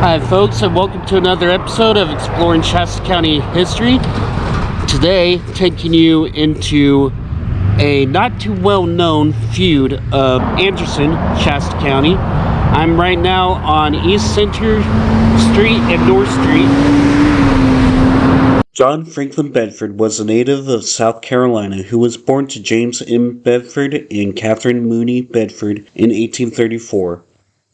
Hi folks, and welcome to another episode of Exploring Shasta County History. Today, taking you into a not too well-known feud of Anderson, Shasta County. I'm right now on East Center Street and North Street. John Franklin Bedford was a native of South Carolina who was born to James M. Bedford and Catherine Mooney Bedford in 1834.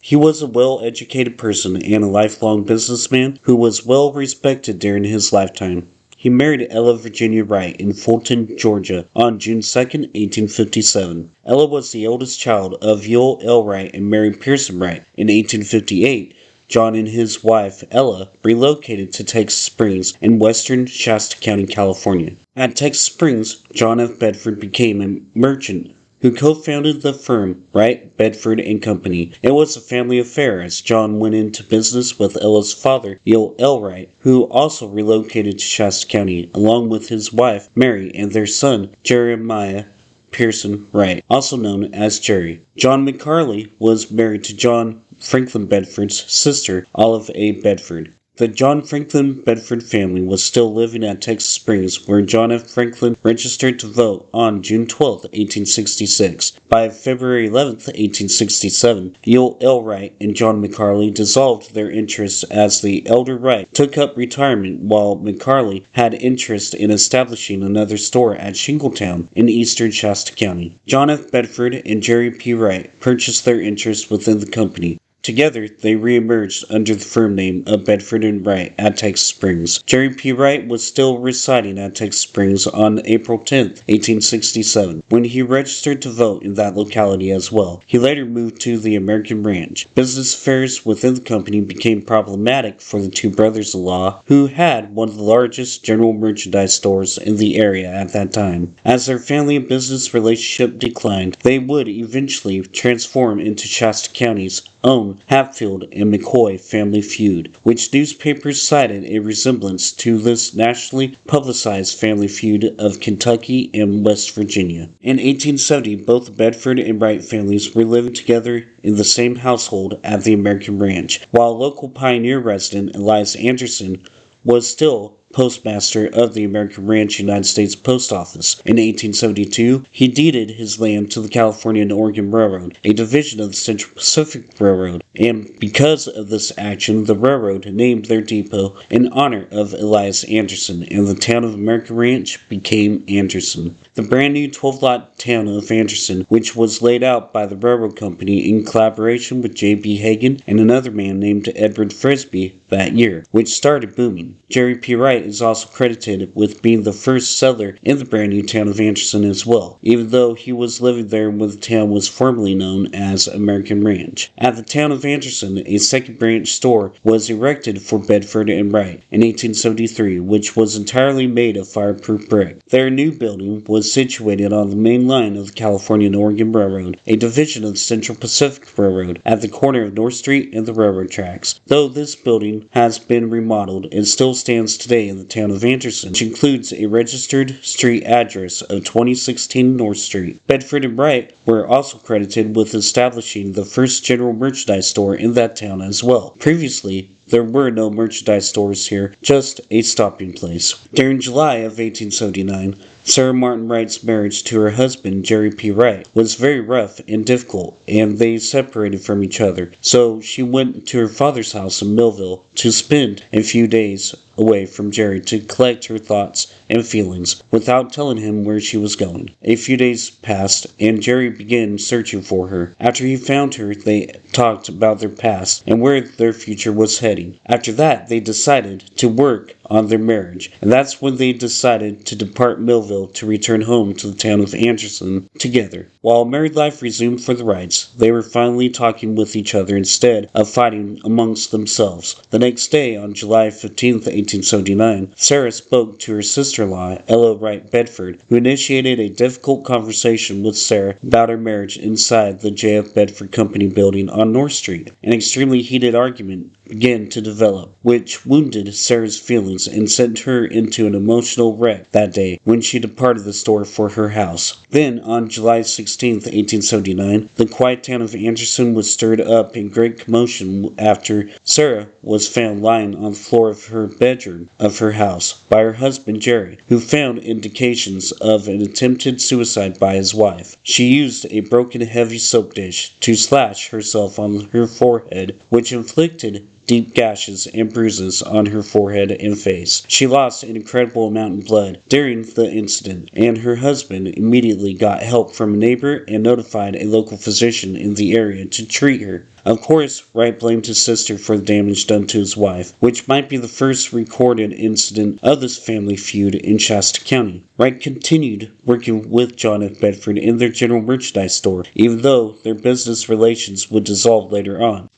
He was a well-educated person and a lifelong businessman who was well respected during his lifetime. He married Ella Virginia Wright in Fulton, Georgia on June 2, 1857. Ella was the eldest child of Ewell L. Wright and Mary Pearson Wright. In 1858, John and his wife, Ella, relocated to Texas Springs in western Shasta County, California. At Texas Springs, John F. Bedford became a merchant who co-founded the firm Wright, Bedford and Company. It was a family affair as John went into business with Ella's father, Ewell L. Wright, who also relocated to Shasta County, along with his wife, Mary, and their son, Jeremiah Pearson Wright, also known as Jerry. John McCarley was married to John Franklin Bedford's sister, Olive A. Bedford. The John Franklin Bedford family was still living at Texas Springs, where John F. Franklin registered to vote on June 12, 1866. By February 11, 1867, Ewell L. Wright and John McCarley dissolved their interests as the elder Wright took up retirement, while McCarley had interest in establishing another store at Shingletown in eastern Shasta County. John F. Bedford and Jerry P. Wright purchased their interest within the company. Together, they re-emerged under the firm name of Bedford & Wright at Texas Springs. Jerry P. Wright was still residing at Texas Springs on April 10, 1867, when he registered to vote in that locality as well. He later moved to the American Ranch. Business affairs within the company became problematic for the two brothers-in-law, who had one of the largest general merchandise stores in the area at that time. As their family and business relationship declined, they would eventually transform into Shasta County's own Hatfield and McCoy Family Feud, which newspapers cited a resemblance to this nationally publicized Family Feud of Kentucky and West Virginia. In 1870, both the Bedford and Wright families were living together in the same household at the American Ranch, while local pioneer resident Elias Anderson was still postmaster of the American Ranch United States Post Office. In 1872, he deeded his land to the California and Oregon Railroad, a division of the Central Pacific Railroad, and because of this action, the railroad named their depot in honor of Elias Anderson, and the town of American Ranch became Anderson. The brand new 12-lot town of Anderson, which was laid out by the railroad company in collaboration with J.B. Hagan and another man named Edward Frisbee that year, which started booming. Jerry P. Wright is also credited with being the first settler in the brand new town of Anderson as well, even though he was living there when the town was formerly known as American Ranch. At the town of Anderson, a second branch store was erected for Bedford and Wright in 1873, which was entirely made of fireproof brick. Their new building was situated on the main line of the California and Oregon Railroad, a division of the Central Pacific Railroad, at the corner of North Street and the railroad tracks. Though this building has been remodeled, it still stands today in the town of Anderson, which includes a registered street address of 2016 North Street. Bedford and Wright were also credited with establishing the first general merchandise store in that town as well. Previously, there were no merchandise stores here, just a stopping place. During July of 1879, Sarah Martin Wright's marriage to her husband, Jerry P. Wright, was very rough and difficult, and they separated from each other, so she went to her father's house in Millville to spend a few days away from Jerry to collect her thoughts and feelings without telling him where she was going. A few days passed, and Jerry began searching for her. After he found her, they talked about their past and where their future was heading. After that, they decided to work on their marriage, and that's when they decided to depart Millville to return home to the town of Anderson together. While married life resumed for the Wrights, they were finally talking with each other instead of fighting amongst themselves. The next day, on July 15, 1879, Sarah spoke to her sister-in-law, Ella Wright Bedford, who initiated a difficult conversation with Sarah about her marriage inside the J.F. Bedford Company building on North Street. An extremely heated argument began to develop, which wounded Sarah's feelings and sent her into an emotional wreck that day when she departed the store for her house. Then, on July 16, 1879, the quiet town of Anderson was stirred up in great commotion after Sarah was found lying on the floor of her bedroom of her house by her husband Jerry, who found indications of an attempted suicide by his wife. She used a broken heavy soap dish to slash herself on her forehead, which inflicted deep gashes and bruises on her forehead and face. She lost an incredible amount of blood during the incident, and her husband immediately got help from a neighbor and notified a local physician in the area to treat her. Of course, Wright blamed his sister for the damage done to his wife, which might be the first recorded incident of this family feud in Shasta County. Wright continued working with John F. Bedford in their general merchandise store, even though their business relations would dissolve later on.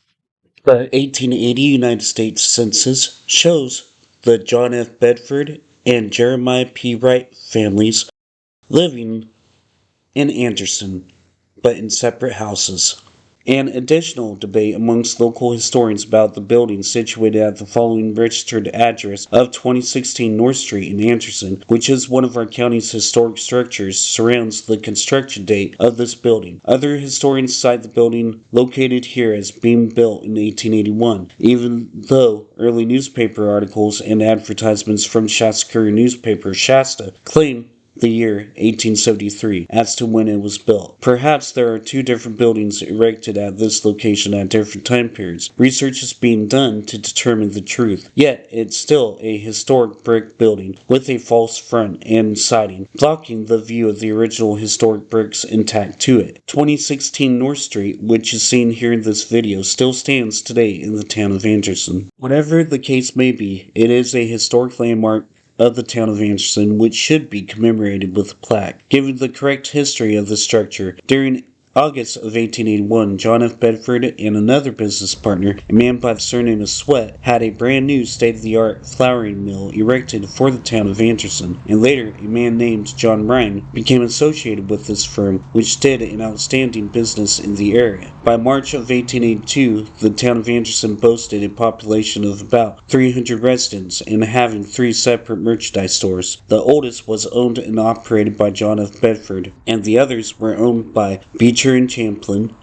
The 1880 United States Census shows the John F. Bedford and Jeremiah P. Wright families living in Anderson, but in separate houses. An additional debate amongst local historians about the building situated at the following registered address of 2016 North Street in Anderson, which is one of our county's historic structures, surrounds the construction date of this building. Other historians cite the building located here as being built in 1881, even though early newspaper articles and advertisements from Shasta Courier newspaper Shasta claim the year 1873 as to when it was built. Perhaps there are two different buildings erected at this location at different time periods. Research is being done to determine the truth, yet it's still a historic brick building with a false front and siding, blocking the view of the original historic bricks intact to it. 2016 North Street, which is seen here in this video, still stands today in the town of Anderson. Whatever the case may be, it is a historic landmark of the town of Anderson, which should be commemorated with a plaque. Given the correct history of the structure, during August of 1881, John F. Bedford and another business partner, a man by the surname of Sweat, had a brand new state-of-the-art flouring mill erected for the town of Anderson, and later a man named John Ryan became associated with this firm, which did an outstanding business in the area. By March of 1882, the town of Anderson boasted a population of about 300 residents and having 3 separate merchandise stores. The oldest was owned and operated by John F. Bedford, and the others were owned by Beecher and Champlin,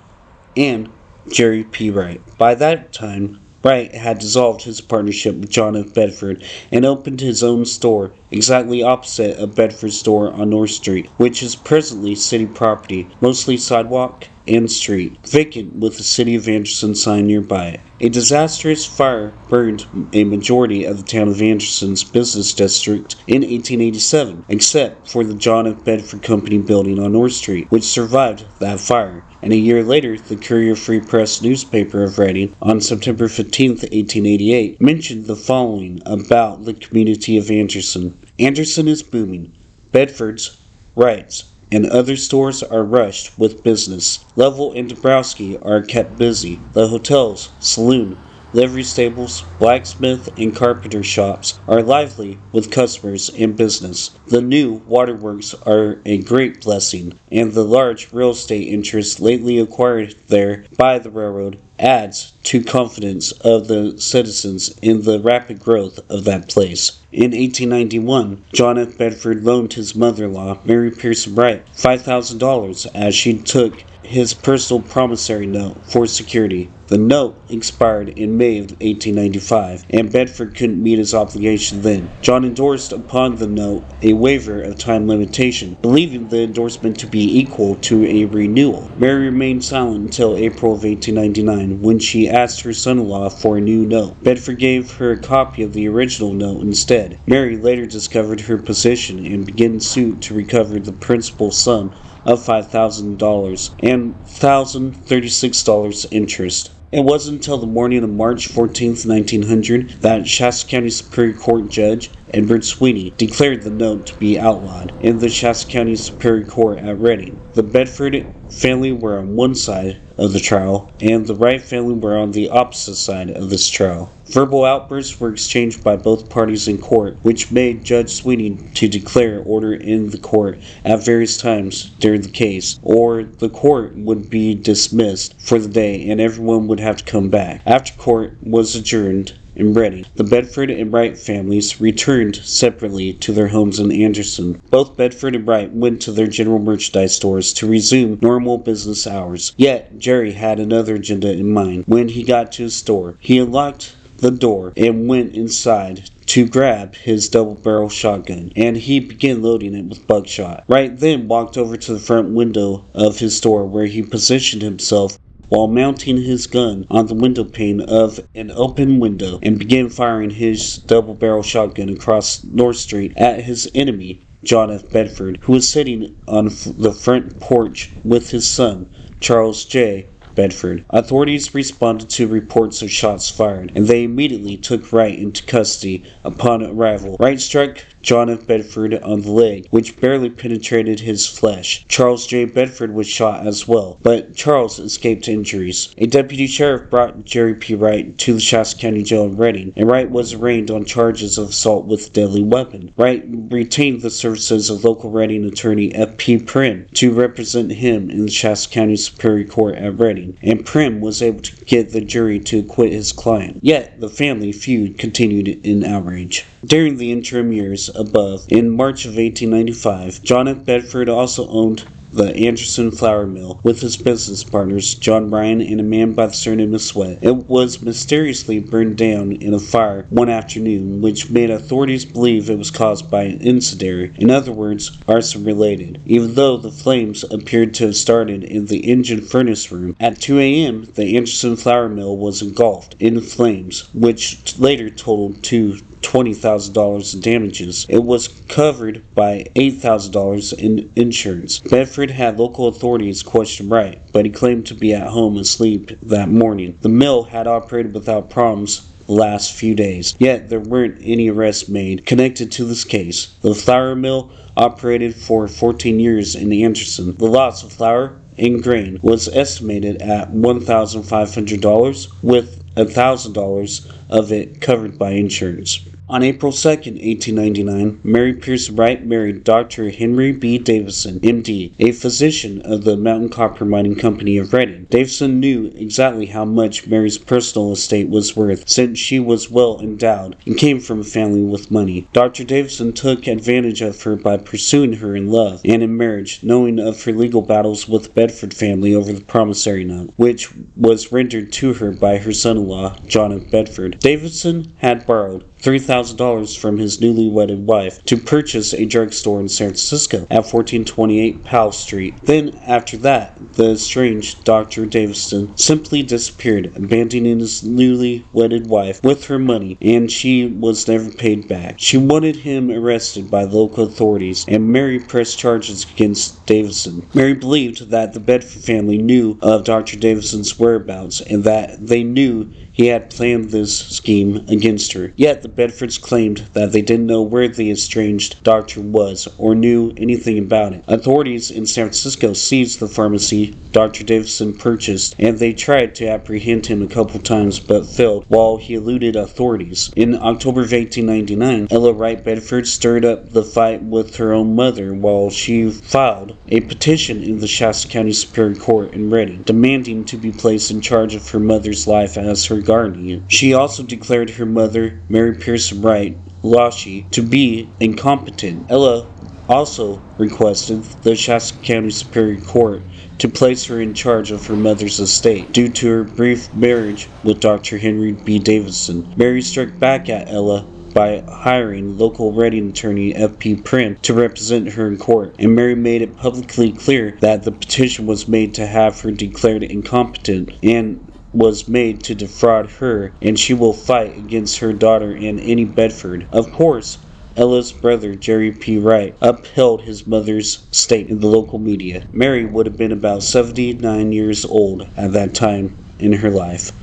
and Jerry P. Wright. By that time, Wright had dissolved his partnership with John F. Bedford and opened his own store exactly opposite of Bedford's store on North Street, which is presently city property, mostly sidewalk and street, vacant with the City of Anderson sign nearby it. A disastrous fire burned a majority of the town of Anderson's business district in 1887, except for the John F. Bedford Company building on North Street, which survived that fire. And a year later, the Courier Free Press newspaper of Reading, on September 15, 1888, mentioned the following about the community of Anderson. Anderson is booming. Bedford's, Wright's, and other stores are rushed with business. Level and Dabrowski are kept busy. The hotels, saloon, livery stables, blacksmith, and carpenter shops are lively with customers and business. The new waterworks are a great blessing, and the large real estate interest lately acquired there by the railroad adds to confidence of the citizens in the rapid growth of that place. In 1891, John F. Bedford loaned his mother-in-law, Mary Pearson Wright, $5,000 as she took his personal promissory note for security. The note expired in May of 1895, and Bedford couldn't meet his obligation then. John endorsed upon the note a waiver of time limitation, believing the endorsement to be equal to a renewal. Mary remained silent until April of 1899, when she asked her son-in-law for a new note. Bedford gave her a copy of the original note instead. Mary later discovered her position and began suit to recover the principal sum of $5,000 and $1,036 interest. It wasn't until the morning of March 14, 1900, that Shasta County Superior Court Judge Edward Sweeney declared the note to be outlawed in the Shasta County Superior Court at Reading. The Bedford family were on one side of the trial, and the Wright family were on the opposite side of this trial. Verbal outbursts were exchanged by both parties in court, which made Judge Sweeney to declare order in the court at various times during the case, or the court would be dismissed for the day and everyone would have to come back. After court was adjourned in Reading. The Bedford and Wright families returned separately to their homes in Anderson. Both Bedford and Wright went to their general merchandise stores to resume normal business hours. Yet, Jerry had another agenda in mind. When he got to his store, he unlocked the door and went inside to grab his double-barrel shotgun, and he began loading it with buckshot. Wright then walked over to the front window of his store where he positioned himself while mounting his gun on the window pane of an open window and began firing his double-barrel shotgun across North Street at his enemy, John F. Bedford, who was sitting on the front porch with his son, Charles J. Bedford. Authorities responded to reports of shots fired, and they immediately took Wright into custody. Upon arrival, Wright struck John F. Bedford on the leg, which barely penetrated his flesh. Charles J. Bedford was shot as well, but Charles escaped injuries. A deputy sheriff brought Jerry P. Wright to the Shasta County Jail in Reading, and Wright was arraigned on charges of assault with a deadly weapon. Wright retained the services of local Reading attorney F. P. Prim to represent him in the Shasta County Superior Court at Reading, and Prim was able to get the jury to acquit his client. Yet, the family feud continued in outrage. During the interim years above, in March of 1895, John F. Bedford also owned the Anderson flour mill with his business partners John Bryan and a man by the surname of Sweat. It was mysteriously burned down in a fire one afternoon, which made authorities believe it was caused by an incendiary, in other words, arson related, even though the flames appeared to have started in the engine furnace room. At 2 a.m., the Anderson flour mill was engulfed in flames, which later totaled to $20,000 in damages. It was covered by $8,000 in insurance. Bedford had local authorities question Wright, but he claimed to be at home asleep that morning. The mill had operated without problems the last few days, yet there weren't any arrests made connected to this case. The flour mill operated for 14 years in Anderson. The loss of flour and grain was estimated at $1,500, with $1,000 of it covered by insurance. On April 2, 1899, Mary Pierce Wright married Dr. Henry B. Davison, M.D., a physician of the Mountain Copper Mining Company of Reading. Davison knew exactly how much Mary's personal estate was worth, since she was well endowed and came from a family with money. Dr. Davison took advantage of her by pursuing her in love and in marriage, knowing of her legal battles with the Bedford family over the promissory note, which was rendered to her by her son-in-law, John F. Bedford. Davison had borrowed $3,000 from his newly wedded wife to purchase a drugstore in San Francisco at 1428 Powell Street. Then, after that, the estranged Dr. Davison simply disappeared, abandoning his newly wedded wife with her money, and she was never paid back. She wanted him arrested by local authorities, and Mary pressed charges against Davison. Mary believed that the Bedford family knew of Dr. Davison's whereabouts, and that they knew he had planned this scheme against her. Yet the Bedfords claimed that they didn't know where the estranged doctor was or knew anything about it. Authorities in San Francisco seized the pharmacy Dr. Davison purchased, and they tried to apprehend him a couple times but failed while he eluded authorities. In October of 1899, Ella Wright Bedford stirred up the fight with her own mother while she filed a petition in the Shasta County Superior Court in Reading, demanding to be placed in charge of her mother's life as her guardian. She also declared her mother, Mary Pierce Wright Lashy, to be incompetent. Ella also requested the Shasta County Superior Court to place her in charge of her mother's estate due to her brief marriage with Dr. Henry B. Davison. Mary struck back at Ella by hiring local Reading attorney F. P. Prim to represent her in court, and Mary made it publicly clear that the petition was made to have her declared incompetent and was made to defraud her, and she will fight against her daughter and any Bedford. Of course, Ella's brother, Jerry P. Wright, upheld his mother's state in the local media. Mary would have been about 79 years old at that time in her life.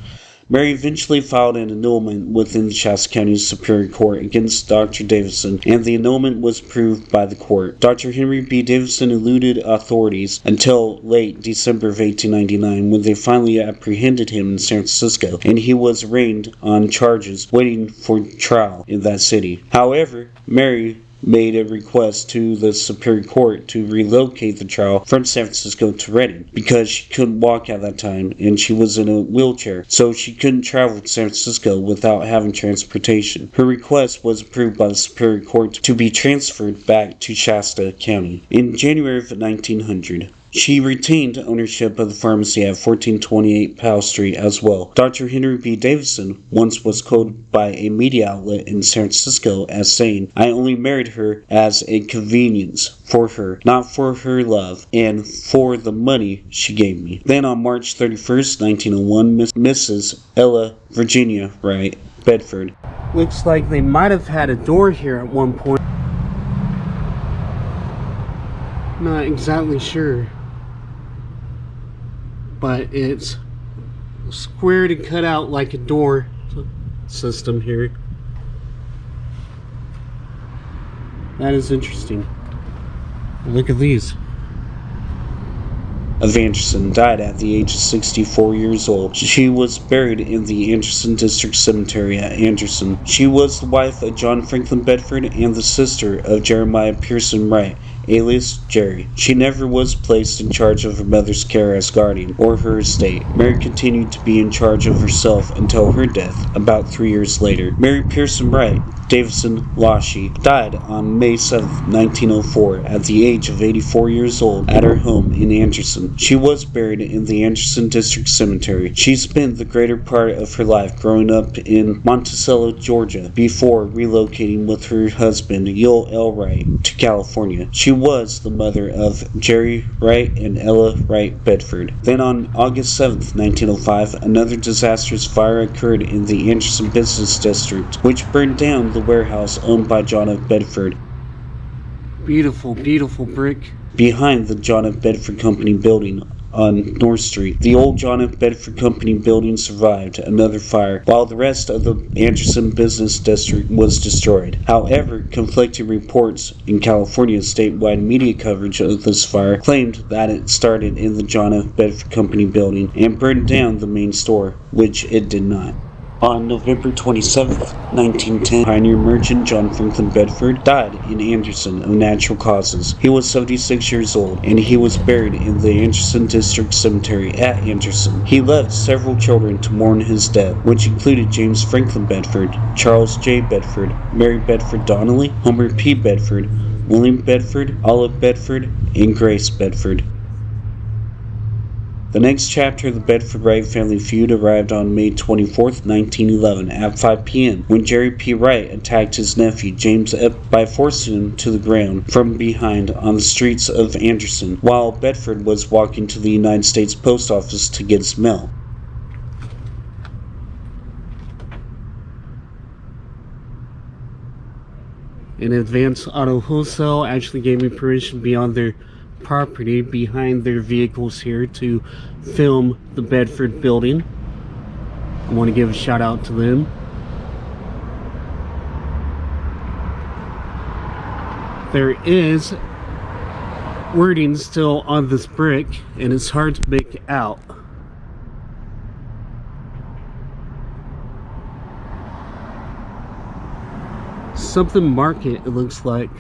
Mary eventually filed an annulment within the Shasta County Superior Court against Dr. Davison, and the annulment was approved by the court. Dr. Henry B. Davison eluded authorities until late December of 1899, when they finally apprehended him in San Francisco, and he was arraigned on charges waiting for trial in that city. However, Mary made a request to the Superior Court to relocate the trial from San Francisco to Redding because she couldn't walk at that time and she was in a wheelchair, so she couldn't travel to San Francisco without having transportation. Her request was approved by the Superior Court to be transferred back to Shasta County. In January of 1900, she retained ownership of the pharmacy at 1428 Powell Street as well. Dr. Henry B. Davison once was quoted by a media outlet in San Francisco as saying, "I only married her as a convenience for her, not for her love, and for the money she gave me." Then on March 31st, 1901, Mrs. Ella Virginia Wright, Bedford. Looks like they might have had a door here at one point. Not exactly sure. But it's squared and cut out like a door system here. That is interesting. Look at these. Of Anderson died at the age of 64 years old. She was buried in the Anderson District Cemetery at Anderson. She was the wife of John Franklin Bedford and the sister of Jeremiah Pearson Wright, alias Jerry. She never was placed in charge of her mother's care as guardian or her estate. Mary continued to be in charge of herself until her death, about 3 years later. Mary Pearson Wright, Davison Lashy, died on May 7, 1904, at the age of 84 years old at her home in Anderson. She was buried in the Anderson District Cemetery. She spent the greater part of her life growing up in Monticello, Georgia, before relocating with her husband, Yule L. Wright, to California. She was the mother of Jerry Wright and Ella Wright Bedford. Then on August 7, 1905, another disastrous fire occurred in the Anderson Business District, which burned down the warehouse owned by John F. Bedford. Beautiful, beautiful brick. Behind the John F. Bedford Company building on North Street. The old John F. Bedford Company building survived another fire, while the rest of the Anderson Business District was destroyed. However, conflicting reports in California's statewide media coverage of this fire claimed that it started in the John F. Bedford Company building and burned down the main store, which it did not. On November 27, 1910, pioneer merchant John Franklin Bedford died in Anderson of natural causes. He was 76 years old, and he was buried in the Anderson District Cemetery at Anderson. He left several children to mourn his death, which included James Franklin Bedford, Charles J. Bedford, Mary Bedford Donnelly, Homer P. Bedford, William Bedford, Olive Bedford, and Grace Bedford. The next chapter of the Bedford Wright family feud arrived on May 24, 1911 at 5 p.m. when Jerry P. Wright attacked his nephew James F. by forcing him to the ground from behind on the streets of Anderson while Bedford was walking to the United States Post Office to get his mail. An Advance Auto Wholesale actually gave me permission to be on their property behind their vehicles here to film the Bedford building. I want to give a shout out to them. There is wording still on this brick and it's hard to make out. Something Market, it looks like.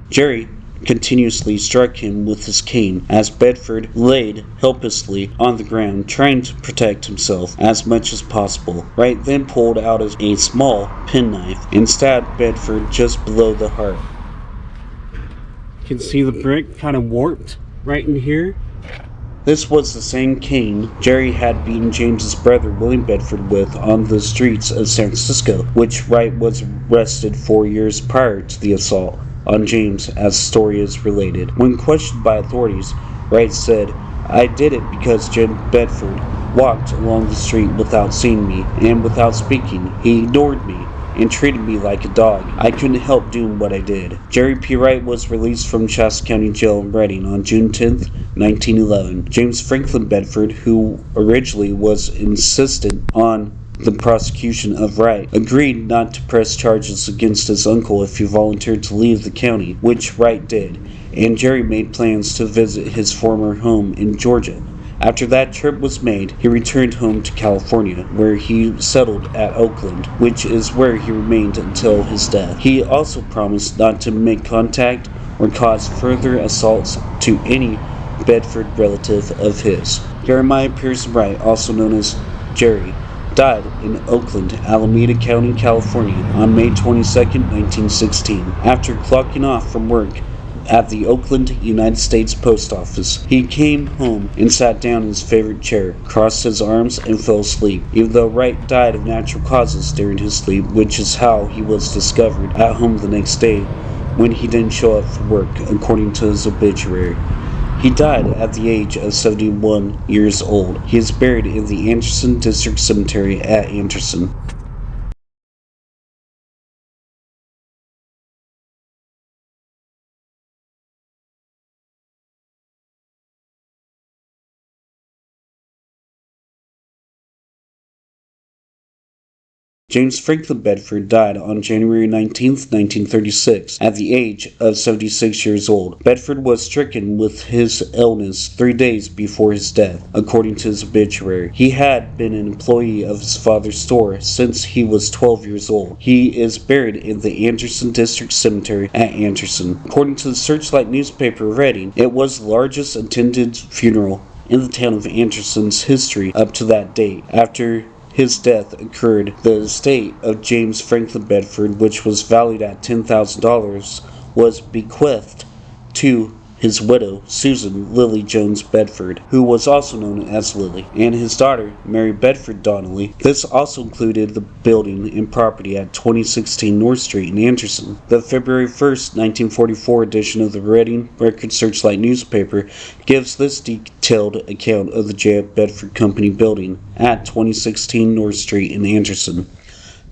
Jerry continuously struck him with his cane as Bedford laid helplessly on the ground trying to protect himself as much as possible. Wright then pulled out a small penknife and stabbed Bedford just below the heart. You can see the brick kind of warped right in here. This was the same cane Jerry had beaten James's brother William Bedford with on the streets of San Francisco, which Wright was arrested 4 years prior to the assault on James, as the story is related. When questioned by authorities, Wright said, "I did it because Jim Bedford walked along the street without seeing me, and without speaking. He ignored me and treated me like a dog. I couldn't help doing what I did." Jerry P. Wright was released from Shasta County Jail in Redding on June 10, 1911. James Franklin Bedford, who originally was insistent on the prosecution of Wright, agreed not to press charges against his uncle if he volunteered to leave the county, which Wright did, and Jerry made plans to visit his former home in Georgia. After that trip was made, he returned home to California, where he settled at Oakland, which is where he remained until his death. He also promised not to make contact or cause further assaults to any Bedford relative of his. Jeremiah Pearson Wright, also known as Jerry, died in Oakland, Alameda County, California on May 22, 1916. After clocking off from work at the Oakland, United States Post Office, he came home and sat down in his favorite chair, crossed his arms, and fell asleep. Even though Wright died of natural causes during his sleep, which is how he was discovered at home the next day when he didn't show up for work, according to his obituary. He died at the age of 71 years old. He is buried in the Anderson District Cemetery at Anderson. James Franklin Bedford died on January 19, 1936, at the age of 76 years old. Bedford was stricken with his illness 3 days before his death, according to his obituary. He had been an employee of his father's store since he was 12 years old. He is buried in the Anderson District Cemetery at Anderson. According to the Searchlight newspaper Reading, it was the largest attended funeral in the town of Anderson's history up to that date. After his death occurred, the estate of James Franklin Bedford, which was valued at $10,000, was bequeathed to his widow, Susan Lily Jones Bedford, who was also known as Lily, and his daughter, Mary Bedford Donnelly. This also included the building and property at 2016 North Street in Anderson. The February 1st, 1944 edition of the Reading Record Searchlight newspaper gives this detailed account of the J.F. Bedford Company building at 2016 North Street in Anderson.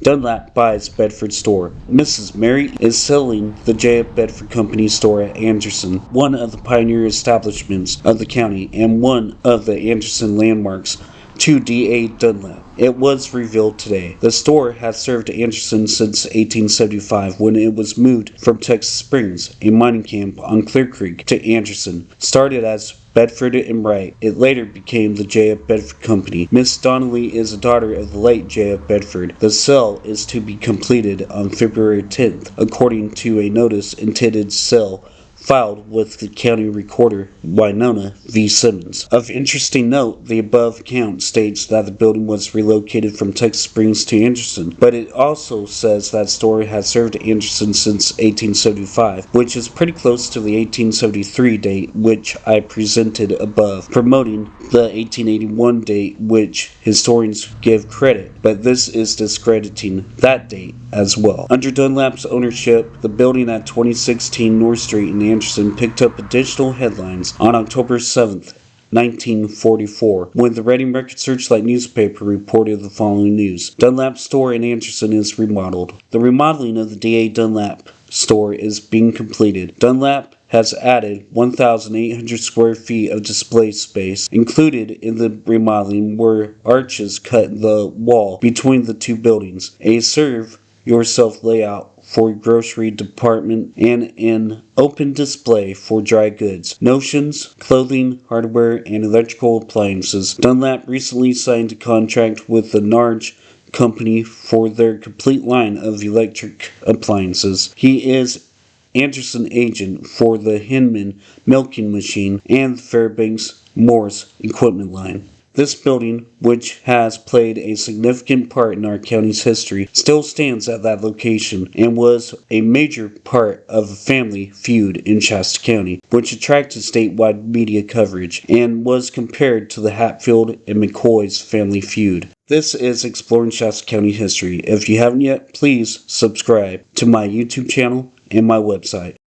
Dunlap buys Bedford store. Mrs. Mary is selling the J.F. Bedford Company store at Anderson, one of the pioneer establishments of the county and one of the Anderson landmarks, to D.A. Dunlap. It was revealed today. The store has served Anderson since 1875, when it was moved from Texas Springs, a mining camp on Clear Creek, to Anderson. Started as Bedford and Wright, it later became the J.F. Bedford Company. Miss Donnelly is a daughter of the late J.F. Bedford. The sale is to be completed on February 10th, according to a notice intended sale filed with the county recorder Winona V. Simmons. Of interesting note, the above account states that the building was relocated from Texas Springs to Anderson, but it also says that store has served Anderson since 1875, which is pretty close to the 1873 date which I presented above, promoting the 1881 date which historians give credit, but this is discrediting that date as well. Under Dunlap's ownership, the building at 2016 North Street in Anderson picked up additional headlines on October 7th, 1944, when the Reading Record Searchlight newspaper reported the following news. Dunlap's store in Anderson is remodeled. The remodeling of the D.A. Dunlap store is being completed. Dunlap has added 1,800 square feet of display space. Included in the remodeling were arches cut in the wall between the two buildings, a serve yourself layout for grocery department, and an open display for dry goods, notions, clothing, hardware, and electrical appliances. Dunlap recently signed a contract with the Narge Company for their complete line of electric appliances. He is Anderson agent for the Hinman milking machine and the Fairbanks Morse equipment line. This building, which has played a significant part in our county's history, still stands at that location and was a major part of a family feud in Shasta County, which attracted statewide media coverage and was compared to the Hatfield and McCoy's Family Feud. This is Exploring Shasta County History. If you haven't yet, please subscribe to my YouTube channel and my website.